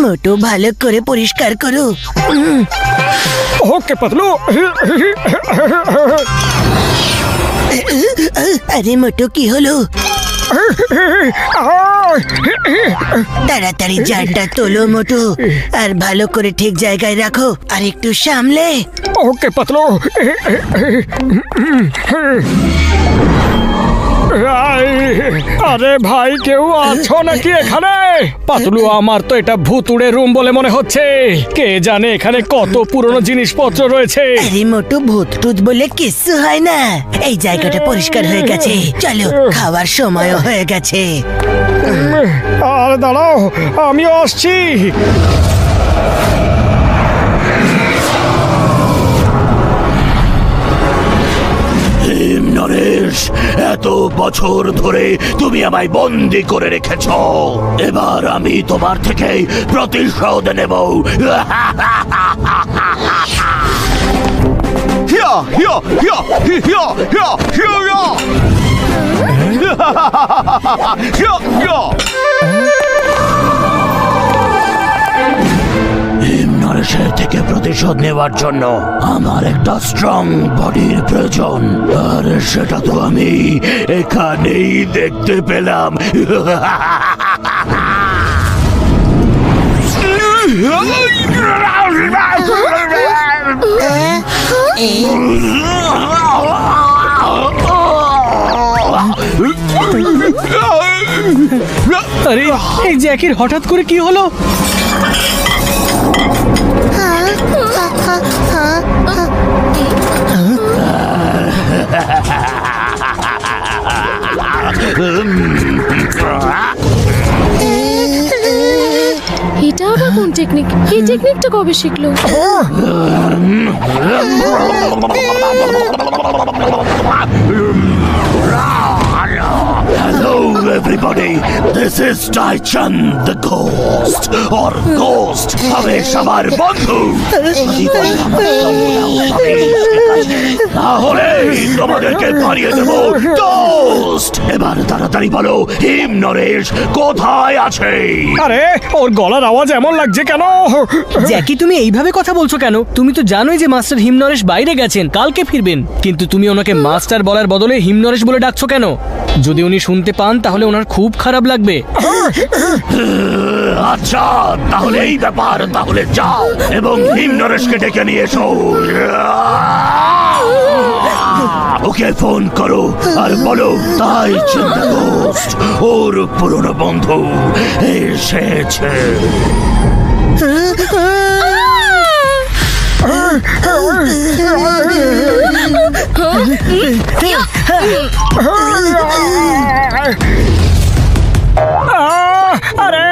মোটু ভালো করে পরিষ্কার করো। ওকে পাতলু। আরে মোটু কি হলো? তাড়াতাড়ি জারটা তোলো মোটু, আর ভালো করে ঠিক জায়গায় রাখো, আর একটু সামলে। ওকে পাতলু। আরে ভাই, কেউ আছো নাকি এখানে? পাতলু, আমার তো এটা ভুতুড়ে রুম বলে মনে হচ্ছে। কে জানে এখানে কত পুরনো জিনিসপত্র রয়েছে। আরে মোটু, ভূত টুত বলে কিচ্ছু হয় না। এই জায়গাটা পরিষ্কার হয়ে গেছে, চলো খাওয়ার সময়ও হয়ে গেছে। আর দাঁড়াও, আমিও আসছি। নরেশ, এত বছর ধরে তুমি আমায় বন্দি করে রেখেছ, এবার আমি তোমার থেকে প্রতিশোধ নেব। নরেশের থেকে প্রতিশোধ নেওয়ার জন্য আমার একটা স্ট্রং বডির প্রয়োজন, আর সেটা তো আমি এখানেই দেখতে পেলাম। আরে, এই জ্যাকির হঠাৎ করে কি হলো? এটা আবার কোন টেকনিক? এই টেকনিকটা কবে শিখলো? Hello everybody, this is Taichan the Ghost, or Ghost, Hamesh আমার বন্ধু। তাহলে তোমাদেরকে পারিয়ে দেবো Ghost। এবার তাড়াতাড়ি বলো, হিম নরেশ কোথায় আছে? আরে, ওর গলার আওয়াজ এমন লাগছে কেন? জ্যাকি, তুমি এইভাবে কথা বলছো কেন? তুমি তো জানোই যে মাস্টার হিমনরেশ বাইরে গেছেন, কালকে ফিরবেন। কিন্তু তুমি ওনাকে মাস্টার বলার বদলে হিমনরেশ বলে ডাকছো কেন? যদি উনি শুনতে পান তাহলে ওনার খুব খারাপ লাগবে। আচ্ছা, তাহলে এই ব্যাপার, তাহলে যাও এবং হিম নরেশকে ডেকে নিয়ে এসো। ওকে ফোন করো আর বলো তাই চিন্তা গোস্ট, ওর পুরনো বন্ধু এসেছে। আরে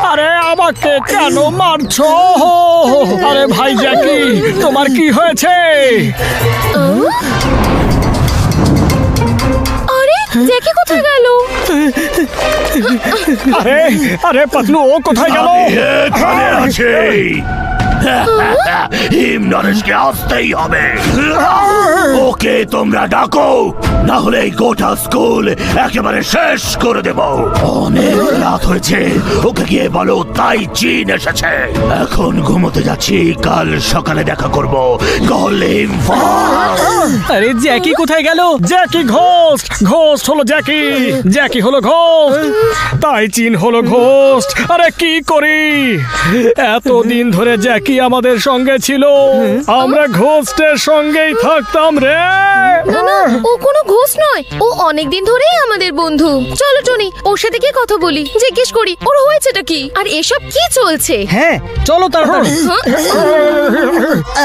আরে, আমাকে কেন মারছো? আরে ভাই জ্যাকি, তোমার কি হয়েছে? আরে, জ্যাকি কোথায় গেল? আরে আরে পাতলু, ও কোথায় গেল? এখানে আছে। হিম নরেশকে আসতেই হবে। ওকে তোমরা ডাকো, না হলে এই গোটা স্কুল একেবারে শেষ করে দেব। অনেক রাত হয়েছে, ওকে গিয়ে বলো তাই চীন এসেছে। এখন ঘুমোতে যাচ্ছি, কাল সকালে দেখা করব। কলিম আরে, জ্যাকি কোথায় গেল? জ্যাকি ঘোস্ট, ঘোস্ট হলো জ্যাকি, জ্যাকি হলো ঘোস্ট, তাই চীন হলো ঘোস্ট। আরে কি করি? এতদিন ধরে জ্যাকি আমাদের সঙ্গে ছিল, আমরা ঘোস্টের সঙ্গেই থাকতাম রে। না না, ও কোনো ঘোস্ট নয়, ও অনেকদিন ধরেই আমাদের বন্ধু। চলো টনি, ওর সাথে গিয়ে কথা বলি, জিজ্ঞেস করি ওর হয়েছেটা কি, আর এসব কি চলছে। হ্যাঁ, চলো তাড়াতাড়ি।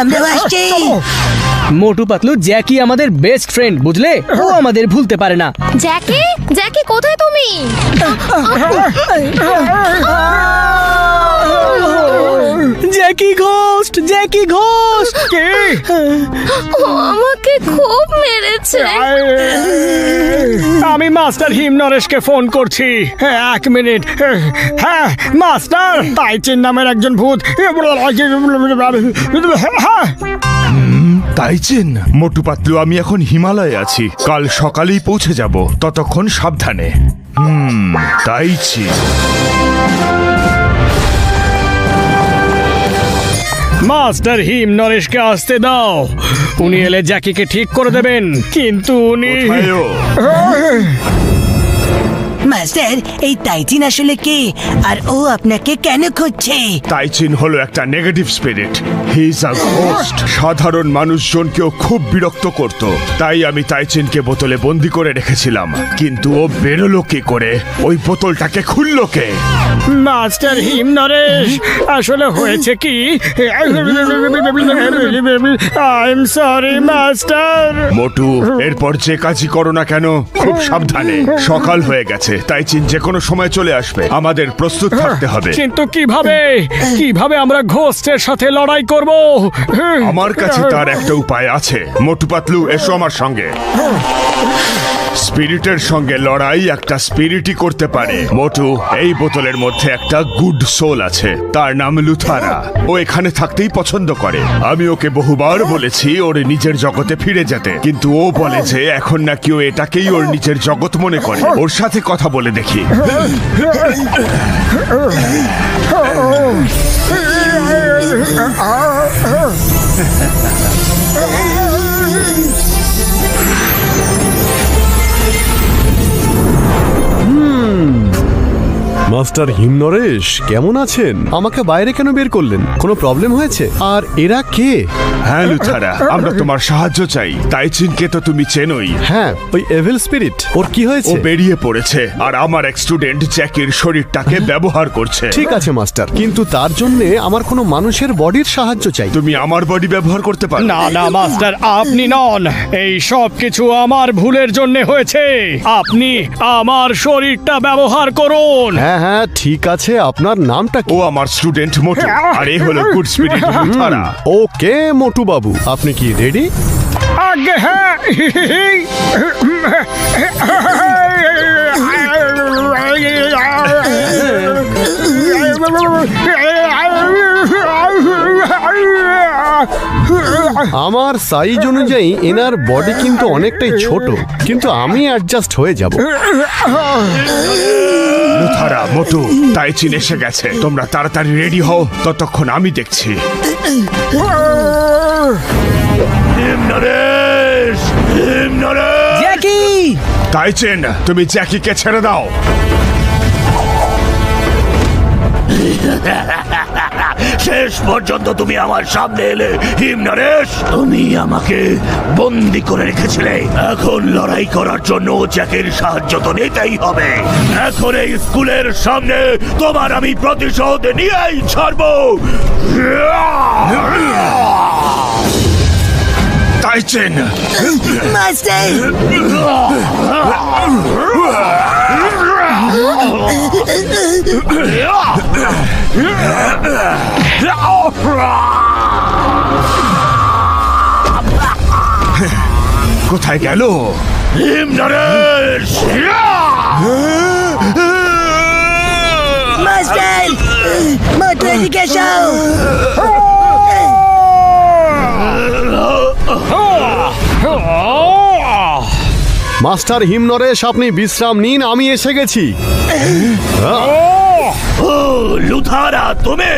আমরা আসছি। মোটু পাতলু, জ্যাকি আমাদের বেস্ট ফ্রেন্ড, বুঝলে? ও আমাদের ভুলতে পারে না। জ্যাকি, জ্যাকি কোথায় তুমি? Jackie ghost, Jackie ghost. কি? ও আমাকে খুব মেরেছে। আমি মাস্টার হিম নরেশকে ফোন করছি। হ্যাঁ, 1 মিনিট। হ্যাঁ মাস্টার, তাইচিন নামের একজন ভূত। হ্যাঁ, তাইচেন, মোটু পাতলু, আমি এখন হিমালয়ে আছি, কাল সকালেই পৌঁছে যাব, ততক্ষণ সাবধানে। তাইচেন। মাস্টার হিম নরেশকে আসতে দাও। উনি এলে জ্যাকিকে ঠিক করে দেবেন, কিন্তু উনি কোথায় ও? মাস্টার, এই তাইচিন আসলে কে আর ও আপনাকে কেন খুঁজছে? তাইচিন হলো একটা negative spirit. He is a ghost. সাধারণ মানুষজনকেও খুব বিরক্ত করত, তাই আমি তাইচিনকে বোতলে বন্দি করে রেখেছিলাম। কিন্তু ও বেরোলো কি করে? ওই বোতলটাকে খুললো কে? মাস্টার হিম নরেশ, আসলে হয়েছে কি, আই এম সরি মাস্টার। মোটু, এরপর যে কাজই করো না কেন খুব সাবধানে। সকাল হয়ে গেছে, তাইচিন যে কোনো সময় চলে আসবে। আমাদের প্রস্তুত থাকতে হবে। কিন্তু কিভাবে কিভাবে আমরা ঘোস্টের সাথে লড়াই করব? আমার কাছে তার একটা উপায় আছে। মোটু পাতলু, এসো আমার সঙ্গে। স্পিরিটের সঙ্গে লড়াই একটা স্পিরিটই করতে পারে। মোটু, এই বোতলের মধ্যে একটা গুড সোল আছে, তার নাম লুথারা। ও এখানে থাকতেই পছন্দ করে। আমি ওকে বহুবার বলেছি ওর নিজের জগতে ফিরে যেতে, কিন্তু ও বলে যে এখন নাকি ও এটাকেই ওর নিজের জগৎ মনে করে। ওর সাথে কথা বলে দেখি। মাস্টার হিম নরেশ, কেমন আছেন? আমাকে বাইরে কেন বের করলেন? কোনো প্রবলেম হয়েছে? আর এরা কে? হ্যাঁ লুথারা, আমরা তোমার সাহায্য চাই। তাইচিনকে তো তুমি চেনোই। হ্যাঁ, ওই এভিল স্পিরিট। ওর কি ও হয়েছে? বেরিয়ে পড়েছে আর আমার এক স্টুডেন্ট জ্যাকির শরীরটাকে ব্যবহার করছে। ঠিক আছে মাস্টার, কিন্তু তার জন্য আমার কোনো মানুষের বডির সাহায্য চাই। তুমি আমার বডি ব্যবহার করতে পারো? না না মাস্টার, আপনি নন। এই সব কিছু আমার ভুলের জন্য হয়েছে। আপনি আমার শরীরটা ব্যবহার করুন। হ্যাঁ হ্যাঁ, ঠিক আছে। আপনার নামটা কি? ও আমার স্টুডেন্ট মোটু, আর এই হলো গুড স্পিরিট লুথারা। ওকে মোটু বাবু, আপনি কি রেডি? আগে হ্যাঁ। আমার সাইজ অনুযায়ী এনার বডি কিন্তু অনেকটাই ছোট, কিন্তু আমি অ্যাডজাস্ট হয়ে যাব। লুথারা, মোটু, তাইচিন এসে গেছে। তোমরা তাড়াতাড়ি রেডি হও, ততক্ষণ আমি দেখছি। হিম নরেশ! হিম নরেশ! জ্যাকি! তাইচিন, তুমি জ্যাকিকে ছেড়ে দাও। শেষ পর্যন্ত তুমি আমার সামনে এলে হিম নরেশ। তুমি আমাকে বন্দি করে রেখেছিলে। এখন লড়াই করার জন্য জ্যাকের সাহায্য তো নিতেই হবে। এখন এই স্কুলের সামনে তোমার আমি প্রতিশোধ নিয়েই ছাড়বো। তাইচিন! মাস্টার, কোথায় গেল? হিম নরেশ! মাস্টার, মোটু এদিকে এসো। মাস্টার হিম নরেশ, আপনি বিশ্রাম নিন, আমি এসে গেছি। ও লুথারা, তুমি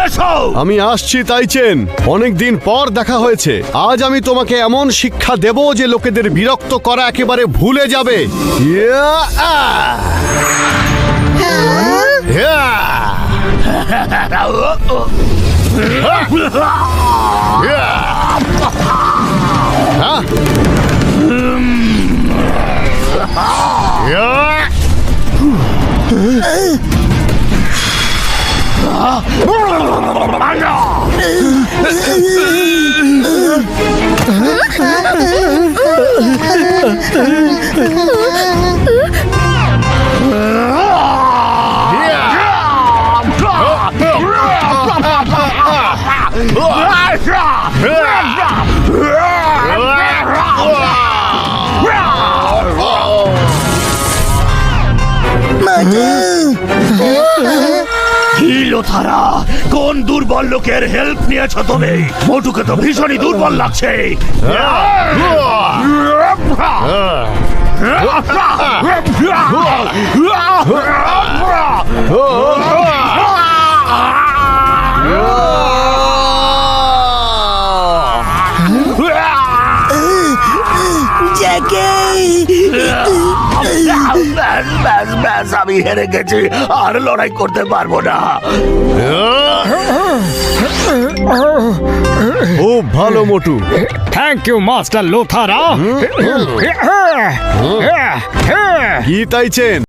এসো। আমি আসছি তাইচেন, অনেকদিন পর দেখা হয়েছে। আজ আমি তোমাকে এমন শিক্ষা দেব যে লোকেদের বিরক্ত করা একেবারে ভুলে যাবে। ইয়া! ইয়া! হ্যাঁ? ইয়া! কি লুথারা, কোন দুর্বল লোকের হেল্প নিয়েছ তুমি? মোটুকে তো ভীষণই দুর্বল লাগছে। জ্যাকি ব্যাস ব্যাস ব্যাস, আমি হেরে গেছি, আর লড়াই করতে পারবো না। খুব ভালো মোটু। থ্যাংক ইউ মাস্টার লোথারা। কি চাইছেন?